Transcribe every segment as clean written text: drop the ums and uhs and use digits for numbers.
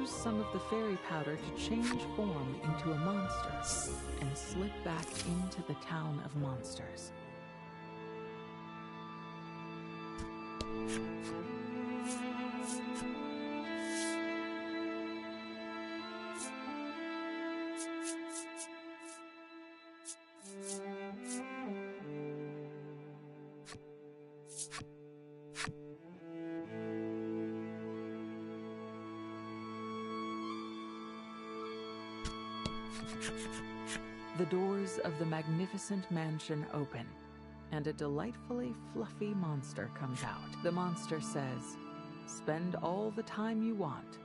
use some of the fairy powder to change form into a monster and slip back into the town of monsters. The doors of the magnificent mansion open, and a delightfully fluffy monster comes out. The monster says, "Spend all the time you want.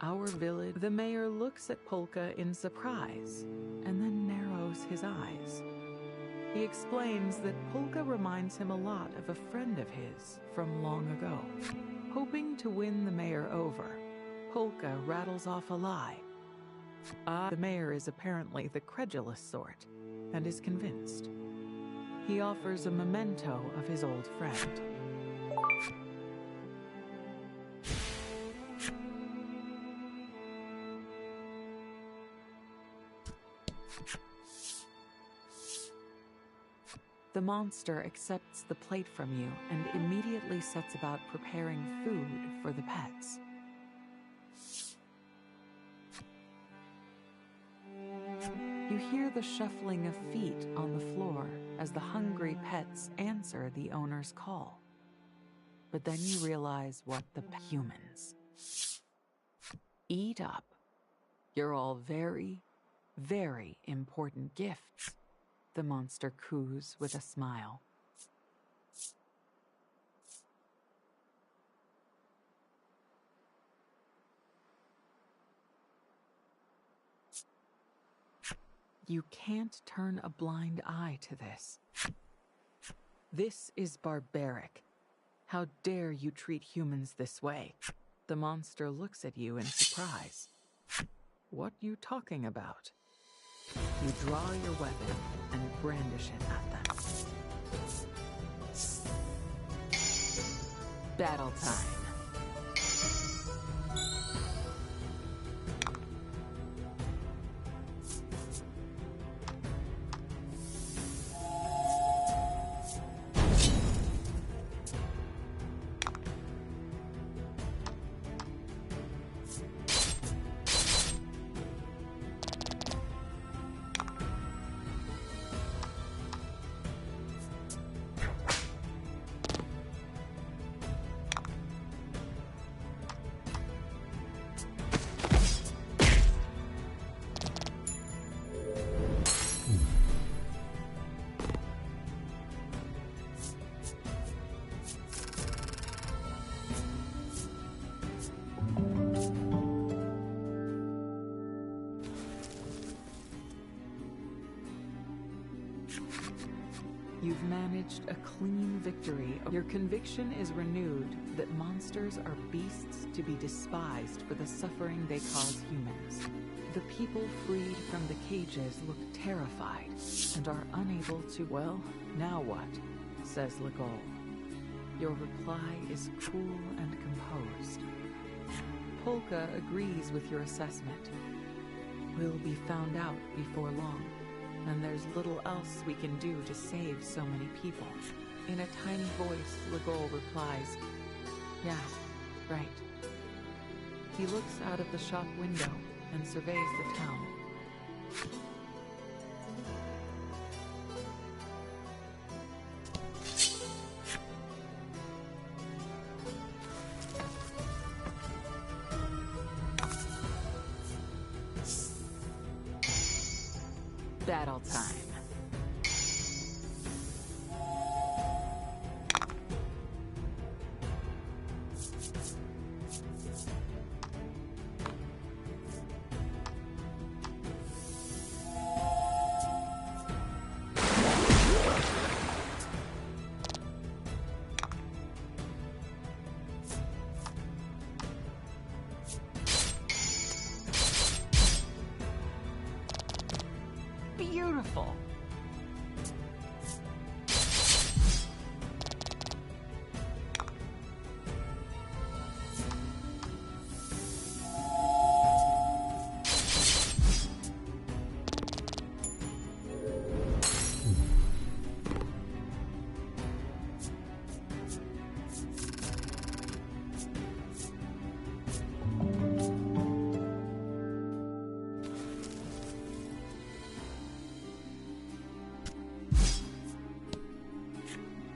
Our village." The mayor looks at Polka in surprise, and then narrows his eyes. He explains that Polka reminds him a lot of a friend of his from long ago. Hoping to win the mayor over, Polka rattles off a lie. The mayor is apparently the credulous sort, and is convinced. He offers a memento of his old friend. The monster accepts the plate from you and immediately sets about preparing food for the pets. You hear the shuffling of feet on the floor as the hungry pets answer the owner's call. But then you realize what the humans. Eat up. You're all very, very important gifts, the monster coos with a smile. You can't turn a blind eye to this. This is barbaric. How dare you treat humans this way? The monster looks at you in surprise. What you talking about? You draw your weapon and brandish it at them. Battle time. You've managed a clean victory. Your conviction is renewed that monsters are beasts to be despised for the suffering they cause humans. The people freed from the cages look terrified and are unable to... Well, now what? Says Legol. Your reply is cool and composed. Polka agrees with your assessment. We'll be found out before long, and there's little else we can do to save so many people. In a tiny voice, Legol replies, "Yeah, right." He looks out of the shop window and surveys the town. Battle time. Beautiful.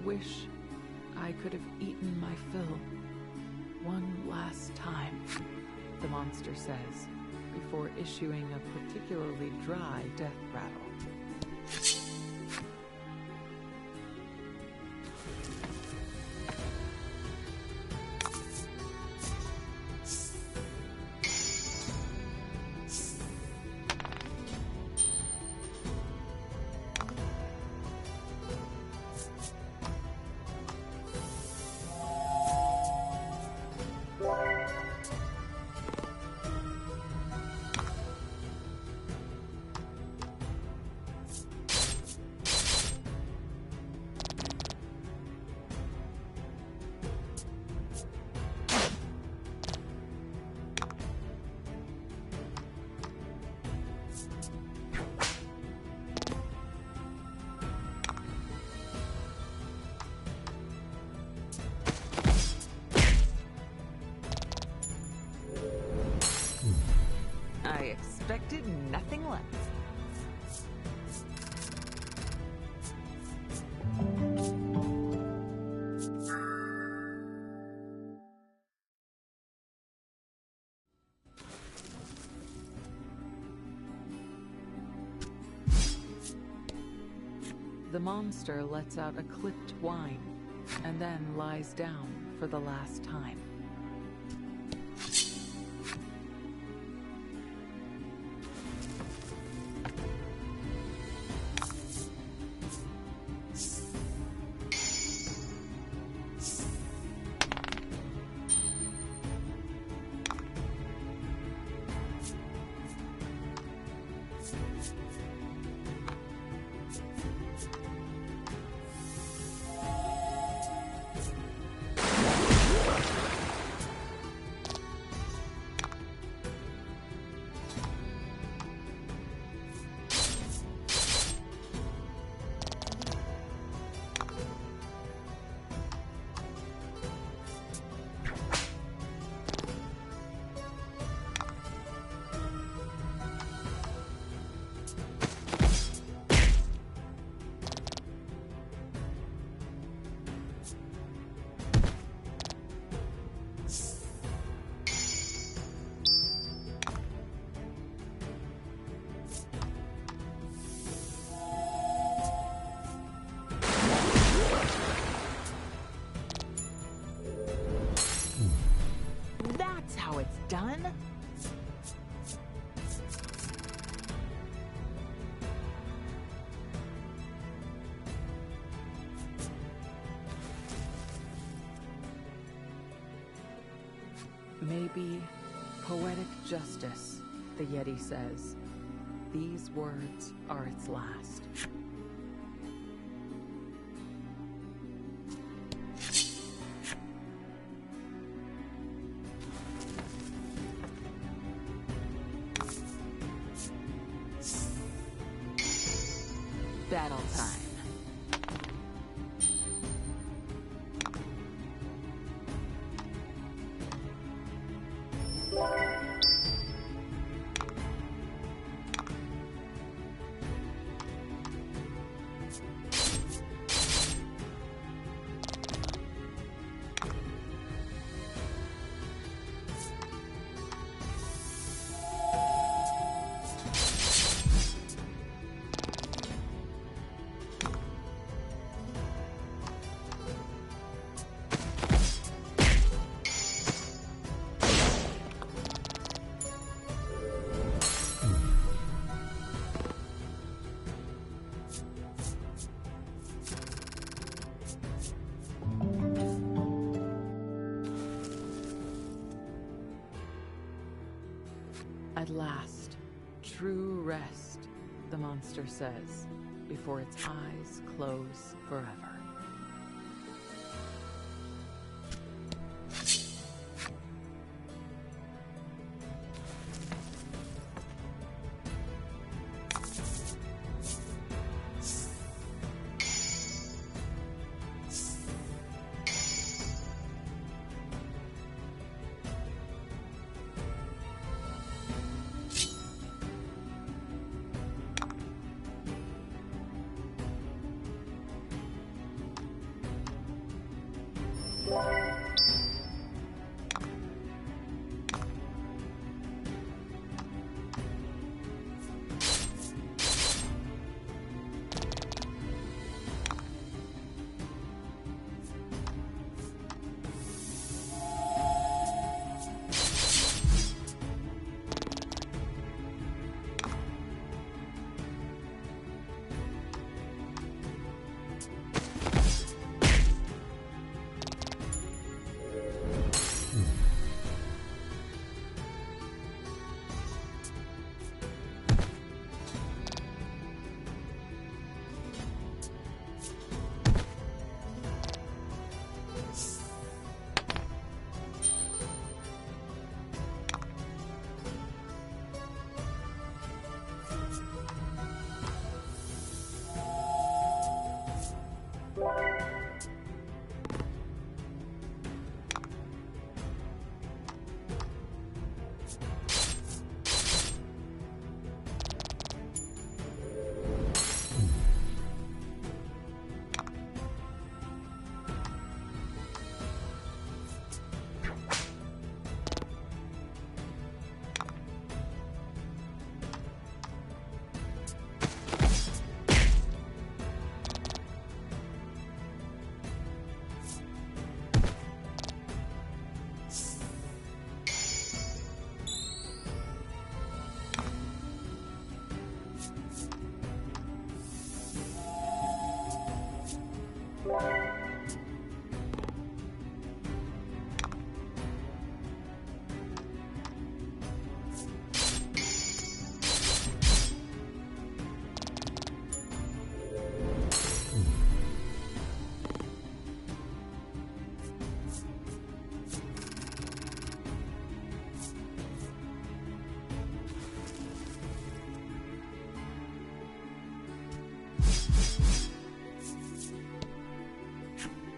wish I could have eaten my fill one last time, the monster says, before issuing a particularly dry death rattle. I expected nothing less. The monster lets out a clipped whine and then lies down for the last time. How it's done? Maybe poetic justice, the Yeti says. These words are its last. Battle time. At last, true rest, the monster says, before its eyes close forever.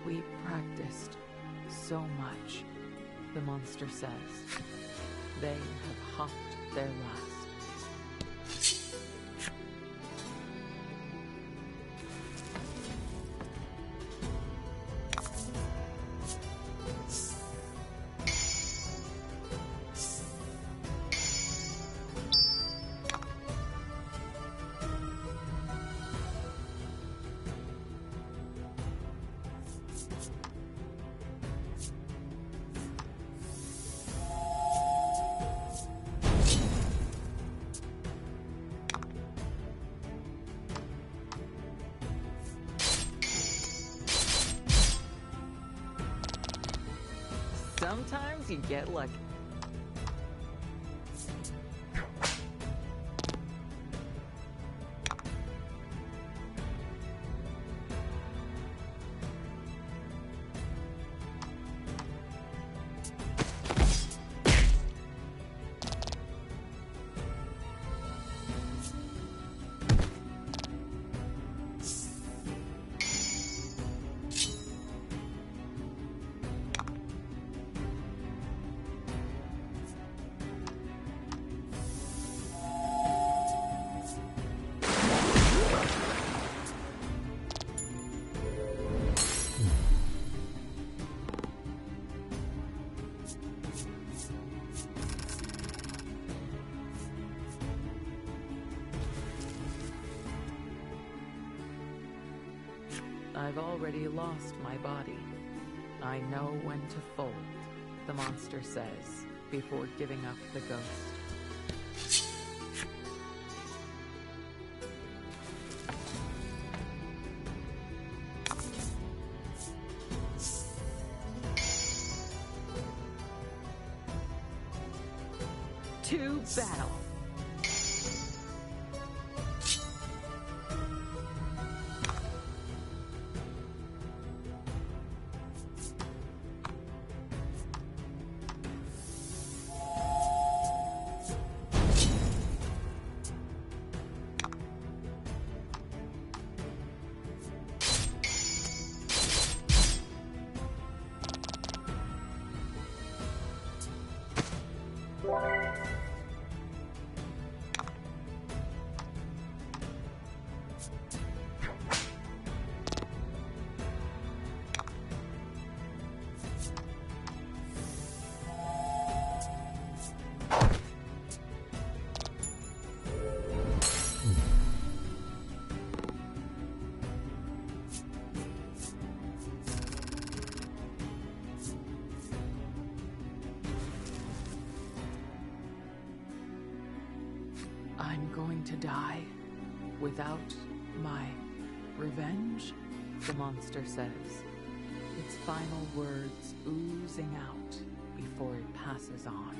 We practiced so much, the monster says. They have hopped their last. Sometimes you get lucky. I've already lost my body. I know when to fold, the monster says, before giving up the ghost. To battle! going to die without my revenge? The monster says, its final words oozing out before it passes on.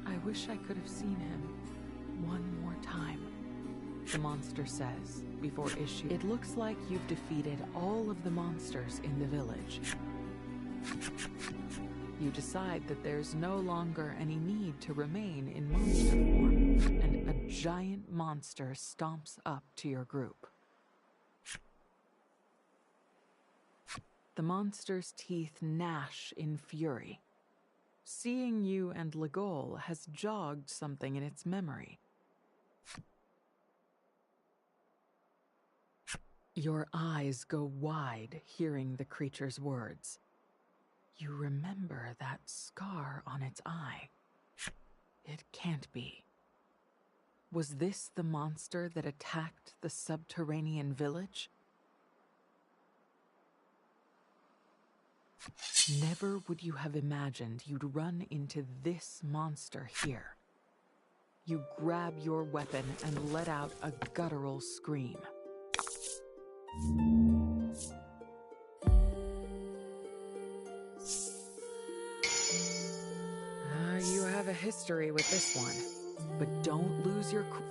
I wish I could have seen him one more time, the monster says before issue. It looks like you've defeated all of the monsters in the village. You decide that there's no longer any need to remain in monster form, and a giant monster stomps up to your group. The monster's teeth gnash in fury. Seeing you and Legol has jogged something in its memory. Your eyes go wide hearing the creature's words. You remember that scar on its eye. It can't be. Was this the monster that attacked the subterranean village? Never would you have imagined you'd run into this monster here. You grab your weapon and let out a guttural scream. You have a history with this one, but don't lose your cool.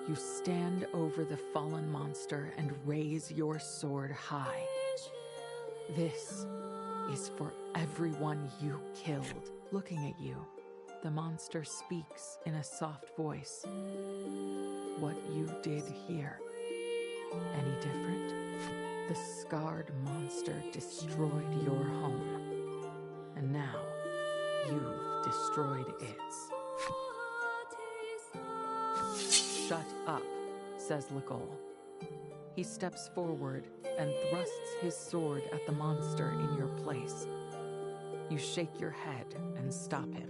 You stand over the fallen monster and raise your sword high. This is for everyone you killed. Looking at you, the monster speaks in a soft voice. What you did here, any different? The scarred monster destroyed your home, and now you've destroyed its. Shut up, says Legol. He steps forward and thrusts his sword at the monster in your place. You shake your head and stop him.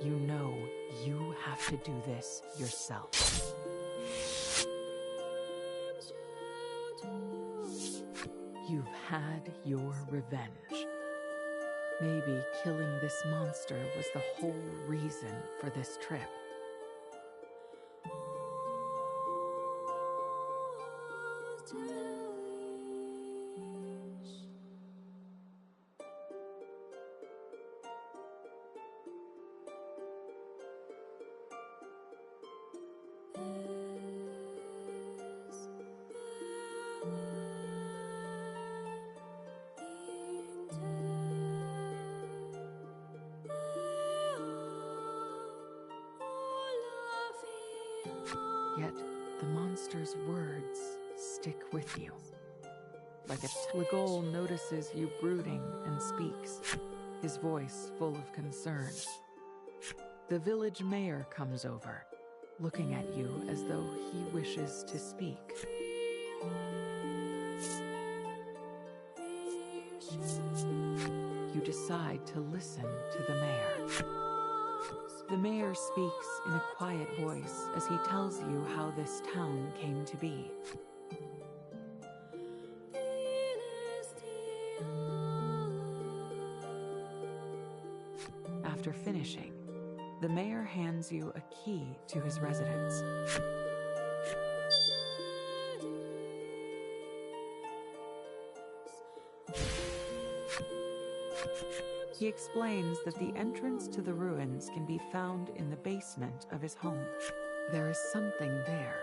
You know you have to do this yourself. You've had your revenge. Maybe killing this monster was the whole reason for this trip. Yet the monster's words stick with you. Like a Legol notices you brooding and speaks, his voice full of concern. The village mayor comes over, looking at you as though he wishes to speak. You decide to listen to the mayor. The mayor speaks in a quiet voice as he tells you how this town came to be. After finishing, the mayor hands you a key to his residence. He explains that the entrance to the ruins can be found in the basement of his home. There is something there,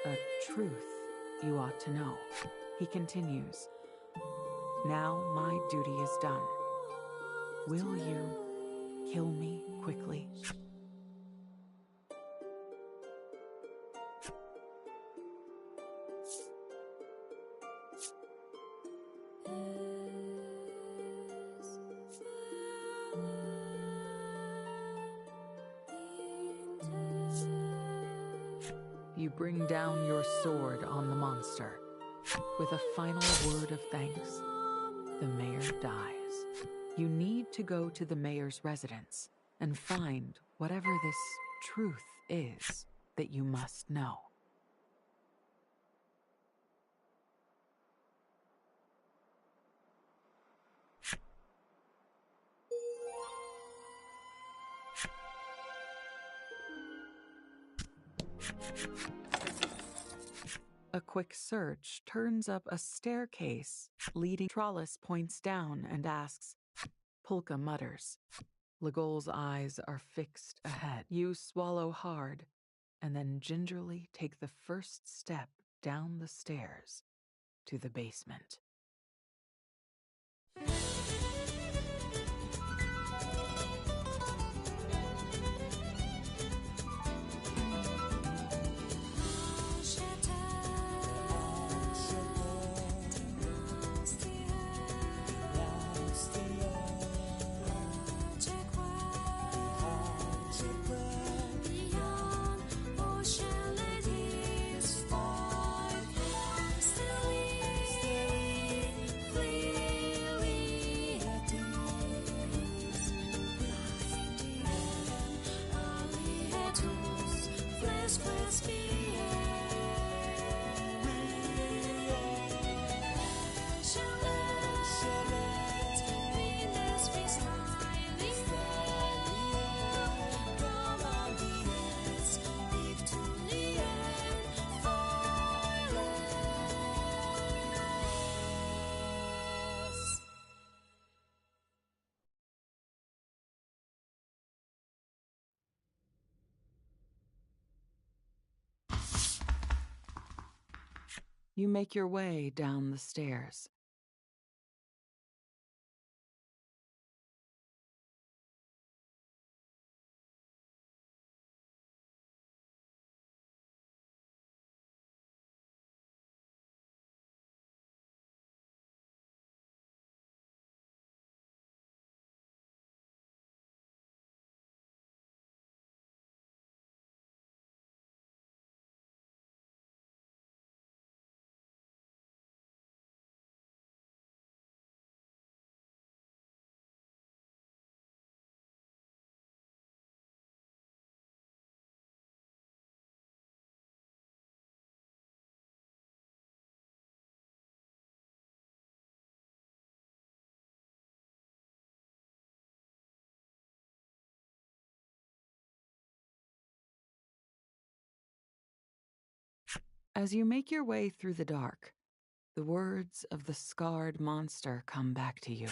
a truth you ought to know. He continues, "Now my duty is done. Will you kill me quickly?" You bring down your sword on the monster. With a final word of thanks, the mayor dies. You need to go to the mayor's residence and find whatever this truth is that you must know. A quick search turns up a staircase leading. Trollis points down and asks. Pulka mutters. Legol's eyes are fixed ahead. You swallow hard and then gingerly take the first step down the stairs to the basement. You make your way down the stairs. As you make your way through the dark, the words of the scarred monster come back to you.